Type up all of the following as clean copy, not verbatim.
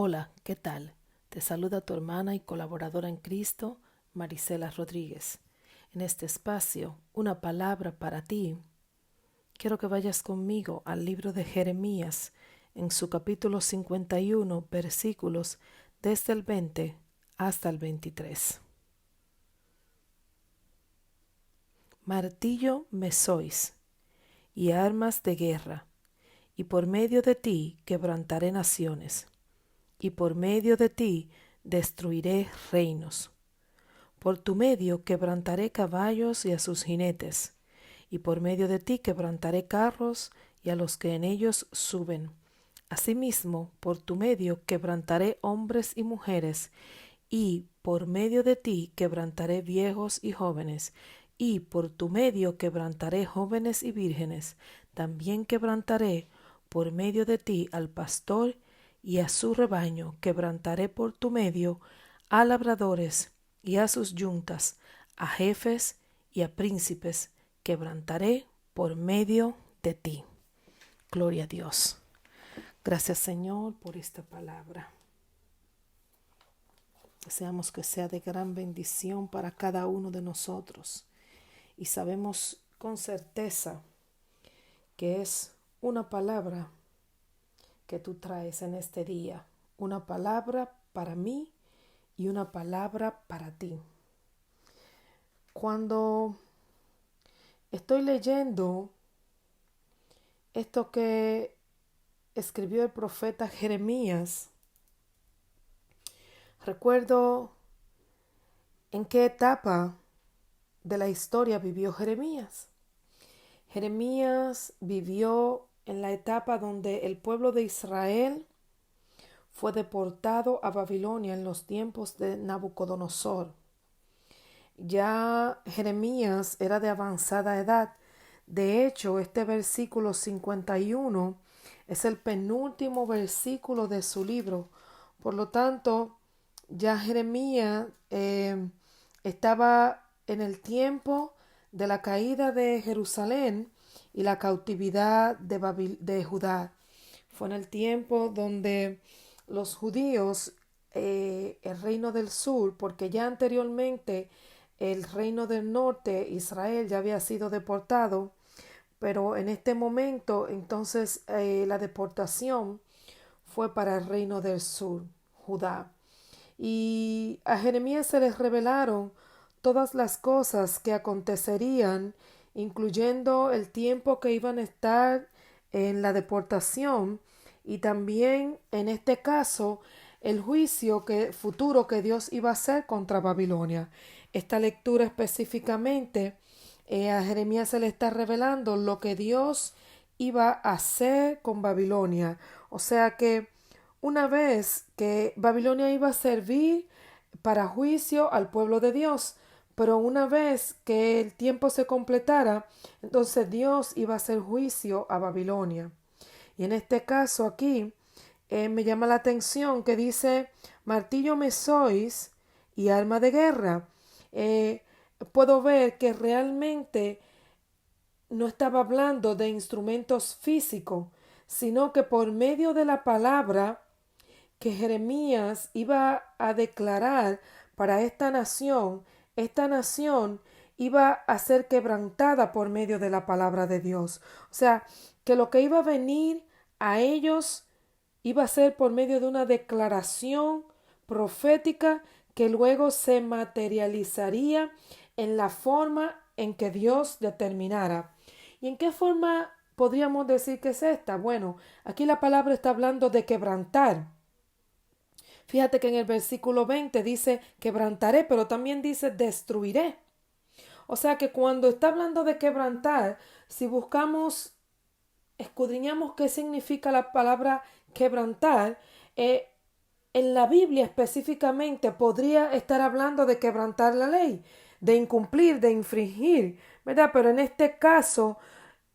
Hola, ¿qué tal? Te saluda tu hermana y colaboradora en Cristo, Marisela Rodríguez. En este espacio, una palabra para ti. Quiero que vayas conmigo al libro de Jeremías, en su capítulo 51, versículos desde el 20 hasta el 23. Martillo me sois, y armas de guerra, y por medio de ti quebrantaré naciones, y por medio de ti destruiré reinos. Por tu medio quebrantaré caballos y a sus jinetes, y por medio de ti quebrantaré carros y a los que en ellos suben. Asimismo, por tu medio quebrantaré hombres y mujeres, y por medio de ti quebrantaré viejos y jóvenes, y por tu medio quebrantaré jóvenes y vírgenes. También quebrantaré por medio de ti al pastor y a su rebaño, quebrantaré por tu medio a labradores y a sus yuntas, a jefes y a príncipes, quebrantaré por medio de ti. Gloria a Dios. Gracias, Señor, por esta palabra. Deseamos que sea de gran bendición para cada uno de nosotros. Y sabemos con certeza que es una palabra que tú traes en este día. Una palabra para mí y una palabra para ti. Cuando estoy leyendo esto que escribió el profeta Jeremías, recuerdo en qué etapa de la historia vivió Jeremías. Jeremías vivió en la etapa donde el pueblo de Israel fue deportado a Babilonia en los tiempos de Nabucodonosor. Ya Jeremías era de avanzada edad. De hecho, este versículo 51 es el penúltimo versículo de su libro. Por lo tanto, ya Jeremías estaba en el tiempo de la caída de Jerusalén y la cautividad de Judá. Fue en el tiempo donde los judíos, el reino del sur, porque ya anteriormente el reino del norte, Israel, ya había sido deportado, pero en este momento entonces la deportación fue para el reino del sur, Judá. Y a Jeremías se les revelaron todas las cosas que acontecerían, incluyendo el tiempo que iban a estar en la deportación y también en este caso el juicio futuro que Dios iba a hacer contra Babilonia. Esta lectura específicamente a Jeremías se le está revelando lo que Dios iba a hacer con Babilonia. O sea que una vez que Babilonia iba a servir para juicio al pueblo de Dios, pero una vez que el tiempo se completara, entonces Dios iba a hacer juicio a Babilonia. Y en este caso aquí me llama la atención que dice, martillo me sois y arma de guerra. Puedo ver que realmente no estaba hablando de instrumentos físicos, sino que por medio de la palabra que Jeremías iba a declarar para esta nación iba a ser quebrantada por medio de la palabra de Dios. O sea, que lo que iba a venir a ellos iba a ser por medio de una declaración profética que luego se materializaría en la forma en que Dios determinara. ¿Y en qué forma podríamos decir que es esta? Bueno, aquí la palabra está hablando de quebrantar. Fíjate que en el versículo 20 dice quebrantaré, pero también dice destruiré. O sea que cuando está hablando de quebrantar, si escudriñamos qué significa la palabra quebrantar, en la Biblia específicamente podría estar hablando de quebrantar la ley, de incumplir, de infringir, ¿verdad? Pero en este caso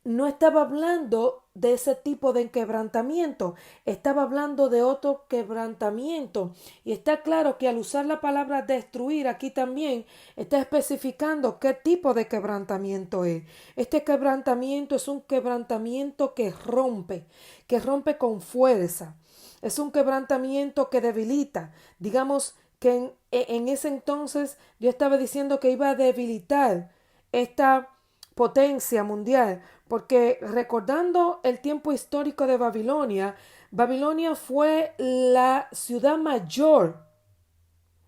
no estaba hablando de ese tipo de quebrantamiento, estaba hablando de otro quebrantamiento. Y está claro que al usar la palabra destruir aquí también está especificando qué tipo de quebrantamiento es. Este quebrantamiento es un quebrantamiento que rompe con fuerza. es un quebrantamiento que debilita. Digamos que en ese entonces Dios estaba diciendo que iba a debilitar esta potencia mundial, porque recordando el tiempo histórico de Babilonia, Babilonia fue la ciudad mayor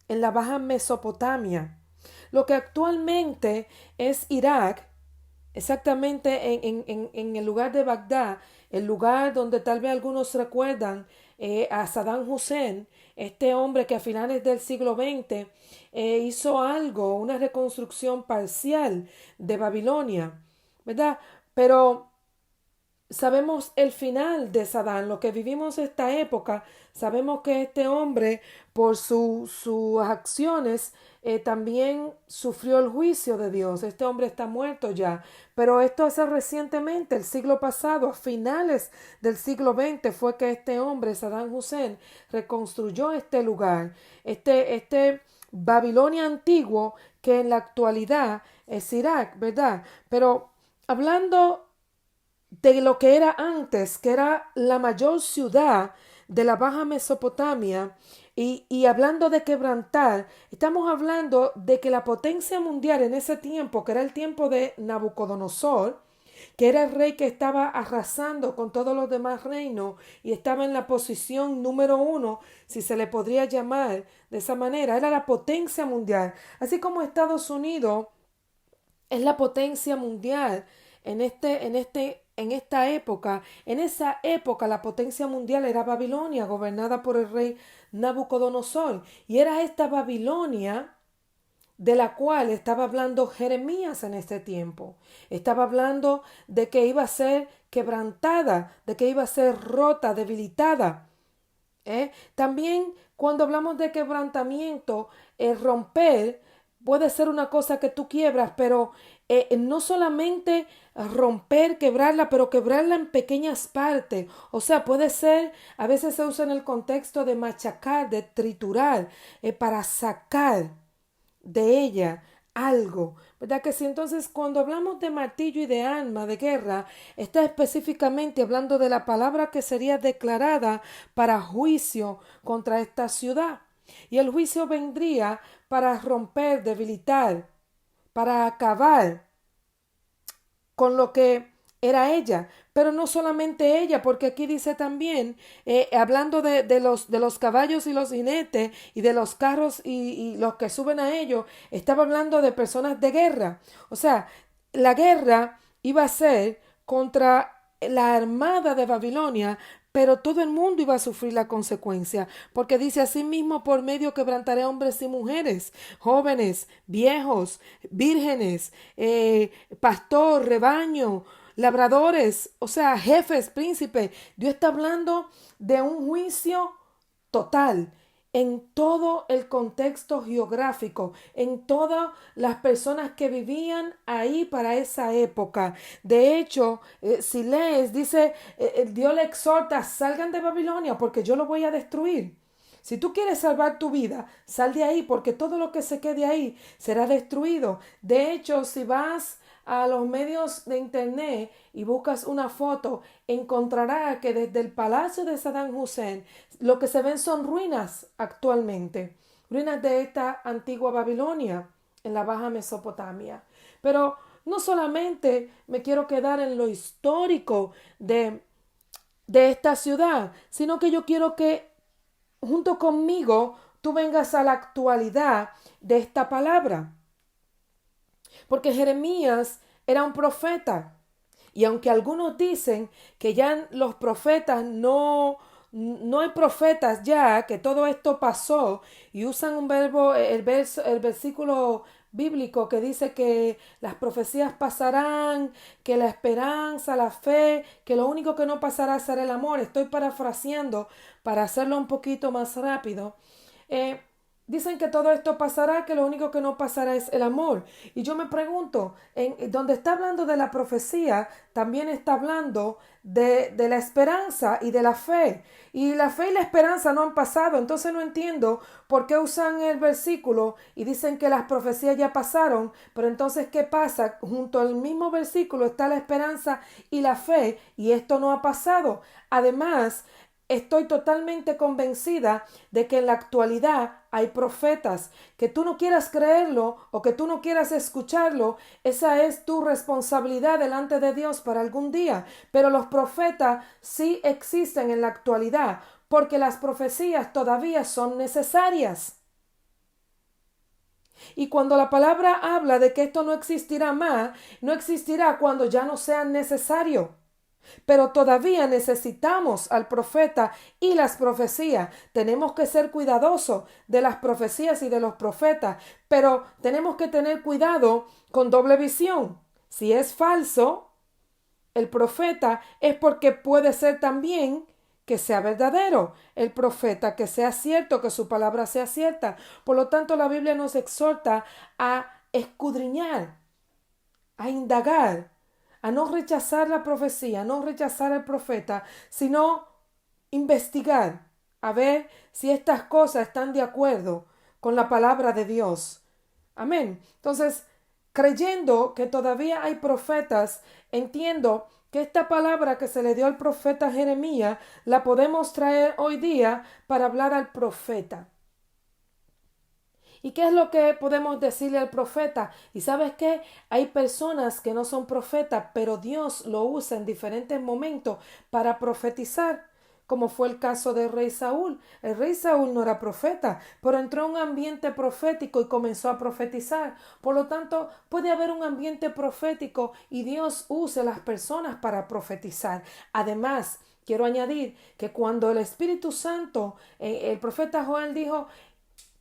en la Baja Mesopotamia. Lo que actualmente es Irak, exactamente en el lugar de Bagdad, el lugar donde tal vez algunos recuerdan a Saddam Hussein, este hombre que a finales del siglo XX hizo algo, una reconstrucción parcial de Babilonia, ¿verdad? Pero sabemos el final de Saddam, lo que vivimos esta época, sabemos que este hombre, por sus acciones, también sufrió el juicio de Dios. Este hombre está muerto ya, pero esto hace recientemente, el siglo pasado, a finales del siglo XX, fue que este hombre, Saddam Hussein, reconstruyó este lugar, este Babilonia antiguo, que en la actualidad es Irak, ¿verdad? Pero hablando de lo que era antes, que era la mayor ciudad de la Baja Mesopotamia, y hablando de quebrantar, estamos hablando de que la potencia mundial en ese tiempo, que era el tiempo de Nabucodonosor, que era el rey que estaba arrasando con todos los demás reinos y estaba en la posición número uno, si se le podría llamar de esa manera, era la potencia mundial. Así como Estados Unidos es la potencia mundial en esta época. En esa época la potencia mundial era Babilonia, gobernada por el rey Nabucodonosor. Y era esta Babilonia de la cual estaba hablando Jeremías en este tiempo. Estaba hablando de que iba a ser quebrantada, de que iba a ser rota, debilitada. También cuando hablamos de quebrantamiento, romper puede ser una cosa que tú quiebras, pero no solamente romper, quebrarla, pero quebrarla en pequeñas partes. O sea, puede ser, a veces se usa en el contexto de machacar, de triturar, para sacar de ella algo, ¿verdad? Que si entonces cuando hablamos de martillo y de arma de guerra, está específicamente hablando de la palabra que sería declarada para juicio contra esta ciudad. Y el juicio vendría para romper, debilitar, para acabar con lo que era ella, pero no solamente ella, porque aquí dice también, hablando de los caballos y los jinetes y de los carros y los que suben a ellos, estaba hablando de personas de guerra. O sea, la guerra iba a ser contra la armada de Babilonia, pero todo el mundo iba a sufrir la consecuencia, porque dice asimismo por medio quebrantaré hombres y mujeres, jóvenes, viejos, vírgenes, pastor, rebaño, labradores, o sea, jefes, príncipes. Dios está hablando de un juicio total en todo el contexto geográfico, en todas las personas que vivían ahí para esa época. De hecho, si lees, dice, Dios le exhorta, salgan de Babilonia porque yo lo voy a destruir. Si tú quieres salvar tu vida, sal de ahí porque todo lo que se quede ahí será destruido. De hecho, si vas a los medios de internet y buscas una foto, encontrarás que desde el palacio de Saddam Hussein lo que se ven son ruinas actualmente, ruinas de esta antigua Babilonia en la Baja Mesopotamia. Pero no solamente me quiero quedar en lo histórico de esta ciudad, sino que yo quiero que junto conmigo tú vengas a la actualidad de esta palabra. Porque Jeremías era un profeta. Y aunque algunos dicen que ya los profetas no hay profetas ya, que todo esto pasó, y usan un verbo, el versículo bíblico que dice que las profecías pasarán, que la esperanza, la fe, que lo único que no pasará será el amor. Estoy parafraseando para hacerlo un poquito más rápido. Eh, Dicen que todo esto pasará, que lo único que no pasará es el amor. Y yo me pregunto, donde está hablando de la profecía, también está hablando de la esperanza y de la fe. Y la fe y la esperanza no han pasado. Entonces no entiendo por qué usan el versículo y dicen que las profecías ya pasaron. Pero entonces, ¿qué pasa? Junto al mismo versículo está la esperanza y la fe y esto no ha pasado. Además, estoy totalmente convencida de que en la actualidad hay profetas. Que tú no quieras creerlo o que tú no quieras escucharlo, esa es tu responsabilidad delante de Dios para algún día. Pero los profetas sí existen en la actualidad, porque las profecías todavía son necesarias. Y cuando la palabra habla de que esto no existirá más, no existirá cuando ya no sea necesario. Pero todavía necesitamos al profeta y las profecías. Tenemos que ser cuidadosos de las profecías y de los profetas, pero tenemos que tener cuidado con doble visión. Si es falso, el profeta es porque puede ser también que sea verdadero, el profeta, que sea cierto, que su palabra sea cierta. Por lo tanto, la Biblia nos exhorta a escudriñar, a indagar, a no rechazar la profecía, no rechazar al profeta, sino investigar, a ver si estas cosas están de acuerdo con la palabra de Dios. Amén. Entonces, creyendo que todavía hay profetas, entiendo que esta palabra que se le dio al profeta Jeremías la podemos traer hoy día para hablar al profeta. ¿Y qué es lo que podemos decirle al profeta? Y sabes qué, hay personas que no son profetas, pero Dios lo usa en diferentes momentos para profetizar, como fue el caso del rey Saúl. El rey Saúl no era profeta, pero entró en un ambiente profético y comenzó a profetizar. Por lo tanto, puede haber un ambiente profético y Dios use las personas para profetizar. Además, quiero añadir que cuando el Espíritu Santo, el profeta Joel dijo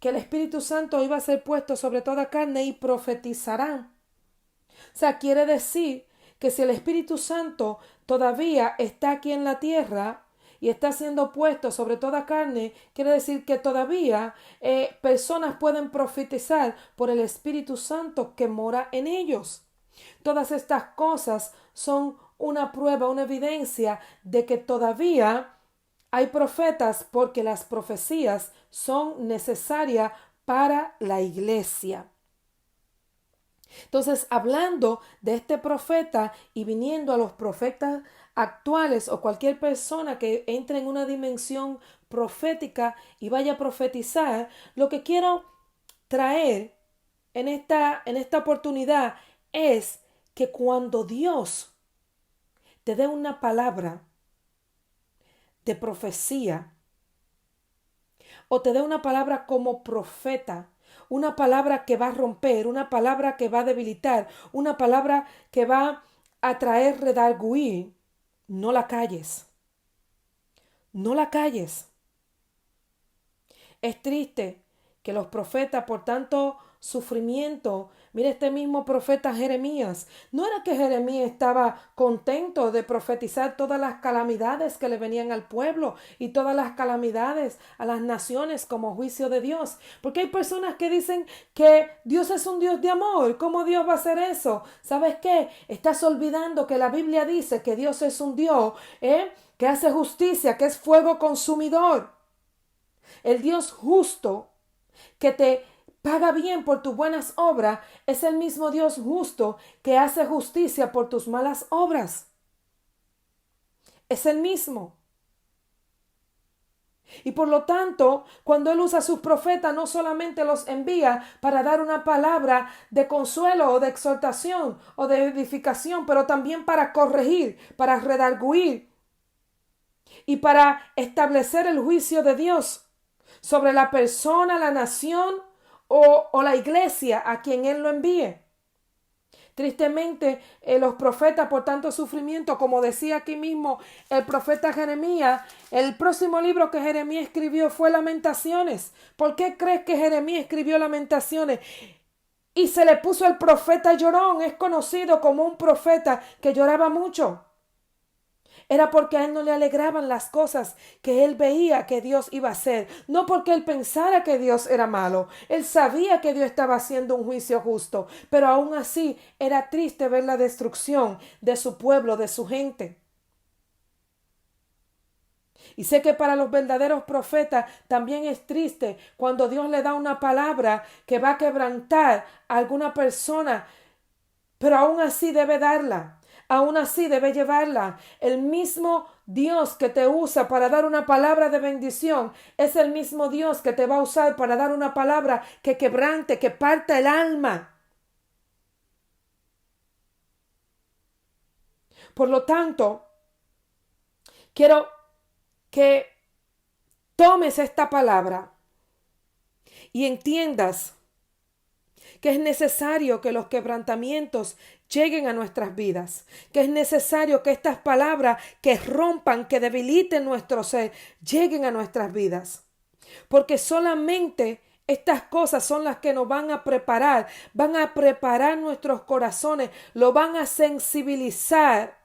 que el Espíritu Santo iba a ser puesto sobre toda carne y profetizarán. O sea, quiere decir que si el Espíritu Santo todavía está aquí en la tierra y está siendo puesto sobre toda carne, quiere decir que todavía personas pueden profetizar por el Espíritu Santo que mora en ellos. Todas estas cosas son una prueba, una evidencia de que todavía hay profetas, porque las profecías son necesarias para la iglesia. Entonces, hablando de este profeta y viniendo a los profetas actuales o cualquier persona que entre en una dimensión profética y vaya a profetizar, lo que quiero traer en esta oportunidad es que cuando Dios te dé una palabra de profecía, o te dé una palabra como profeta, una palabra que va a romper, una palabra que va a debilitar, una palabra que va a traer redarguir, no la calles. No la calles. Es triste que los profetas, por tanto sufrimiento, mira este mismo profeta Jeremías, no era que Jeremías estaba contento de profetizar todas las calamidades que le venían al pueblo y todas las calamidades a las naciones como juicio de Dios, porque hay personas que dicen que Dios es un Dios de amor. ¿Cómo Dios va a hacer eso? ¿Sabes qué? Estás olvidando que la Biblia dice que Dios es un Dios que hace justicia, que es fuego consumidor. El Dios justo que te paga bien por tus buenas obras es el mismo Dios justo que hace justicia por tus malas obras. Es el mismo. Y por lo tanto, cuando Él usa a sus profetas, no solamente los envía para dar una palabra de consuelo o de exhortación o de edificación, pero también para corregir, para redarguir y para establecer el juicio de Dios sobre la persona, la nación o la iglesia a quien Él lo envíe. Tristemente, los profetas, por tanto sufrimiento, como decía aquí mismo el profeta Jeremías, el próximo libro que Jeremías escribió fue Lamentaciones. ¿Por qué crees que Jeremías escribió Lamentaciones? Y se le puso el profeta llorón. Es conocido como un profeta que lloraba mucho. Era porque a él no le alegraban las cosas que él veía que Dios iba a hacer. No porque él pensara que Dios era malo. Él sabía que Dios estaba haciendo un juicio justo. Pero aún así era triste ver la destrucción de su pueblo, de su gente. Y sé que para los verdaderos profetas también es triste cuando Dios le da una palabra que va a quebrantar a alguna persona. Pero aún así debe darla. aún así debes llevarla. El mismo Dios que te usa para dar una palabra de bendición es el mismo Dios que te va a usar para dar una palabra que quebrante, que parta el alma. Por lo tanto, quiero que tomes esta palabra y entiendas que es necesario que los quebrantamientos lleguen a nuestras vidas, que es necesario que estas palabras que rompan, que debiliten nuestro ser, lleguen a nuestras vidas. Porque solamente estas cosas son las que nos van a preparar nuestros corazones, lo van a sensibilizar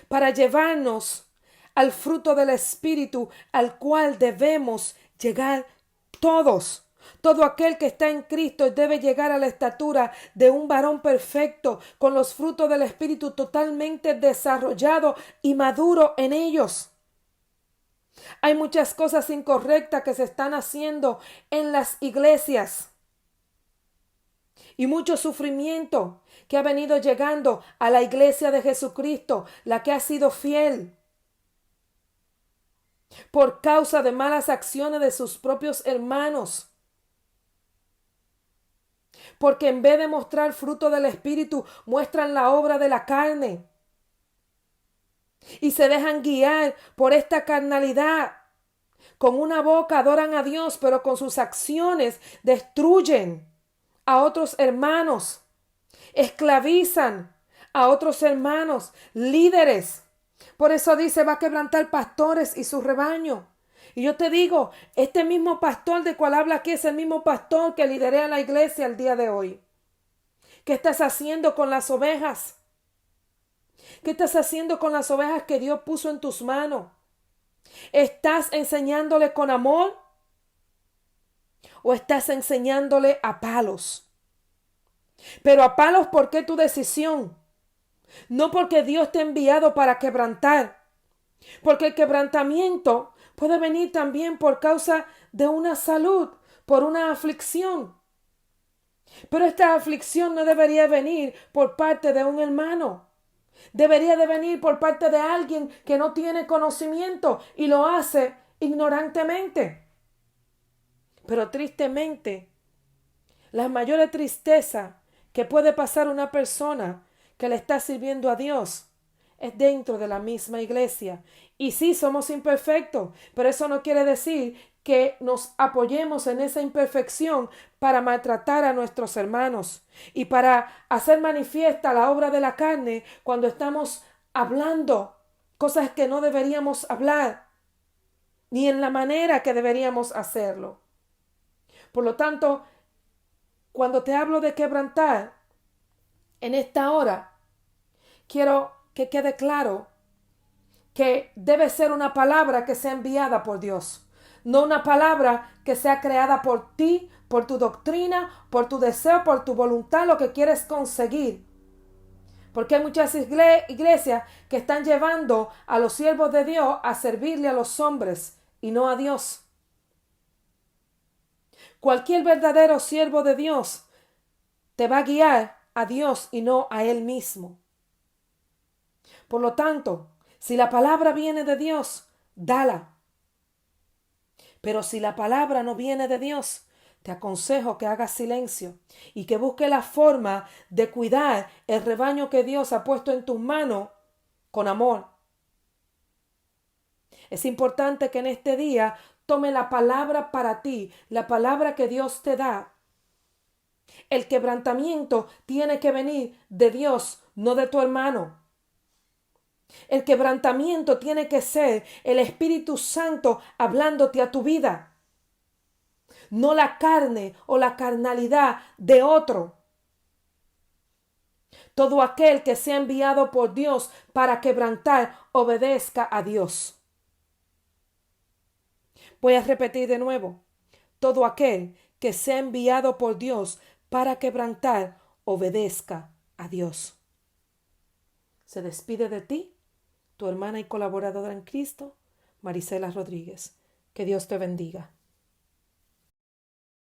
para llevarnos al fruto del Espíritu al cual debemos llegar todos. Todo aquel que está en Cristo debe llegar a la estatura de un varón perfecto, con los frutos del Espíritu totalmente desarrollados y maduro en ellos. Hay muchas cosas incorrectas que se están haciendo en las iglesias y mucho sufrimiento que ha venido llegando a la iglesia de Jesucristo, la que ha sido fiel, por causa de malas acciones de sus propios hermanos. Porque en vez de mostrar fruto del Espíritu, muestran la obra de la carne. Y se dejan guiar por esta carnalidad. Con una boca adoran a Dios, pero con sus acciones destruyen a otros hermanos. Esclavizan a otros hermanos, líderes. Por eso dice, va a quebrantar pastores y su rebaño. Y yo te digo, este mismo pastor de cual habla aquí es el mismo pastor que liderea la iglesia el día de hoy. ¿Qué estás haciendo con las ovejas? ¿Qué estás haciendo con las ovejas que Dios puso en tus manos? ¿Estás enseñándole con amor? ¿O estás enseñándole a palos? Pero a palos, ¿por qué tu decisión? No porque Dios te ha enviado para quebrantar. Porque el quebrantamiento puede venir también por causa de una salud, por una aflicción. Pero esta aflicción no debería venir por parte de un hermano. Debería de venir por parte de alguien que no tiene conocimiento y lo hace ignorantemente. Pero tristemente, la mayor tristeza que puede pasar una persona que le está sirviendo a Dios es dentro de la misma iglesia. Y sí, somos imperfectos, pero eso no quiere decir que nos apoyemos en esa imperfección para maltratar a nuestros hermanos y para hacer manifiesta la obra de la carne cuando estamos hablando cosas que no deberíamos hablar, ni en la manera que deberíamos hacerlo. Por lo tanto, cuando te hablo de quebrantar, en esta hora, quiero que quede claro que debe ser una palabra que sea enviada por Dios, no una palabra que sea creada por ti, por tu doctrina, por tu deseo, por tu voluntad, lo que quieres conseguir. Porque hay muchas iglesias que están llevando a los siervos de Dios a servirle a los hombres y no a Dios. Cualquier verdadero siervo de Dios te va a guiar a Dios y no a él mismo. Por lo tanto, si la palabra viene de Dios, dala. Pero si la palabra no viene de Dios, te aconsejo que hagas silencio y que busques la forma de cuidar el rebaño que Dios ha puesto en tus manos con amor. Es importante que en este día tome la palabra para ti, la palabra que Dios te da. El quebrantamiento tiene que venir de Dios, no de tu hermano. El quebrantamiento tiene que ser el Espíritu Santo hablándote a tu vida, no la carne o la carnalidad de otro. Todo aquel que sea enviado por Dios para quebrantar, obedezca a Dios. Voy a repetir de nuevo. Todo aquel que sea enviado por Dios para quebrantar, obedezca a Dios. Se despide de ti tu hermana y colaboradora en Cristo, Marisela Rodríguez. Que Dios te bendiga.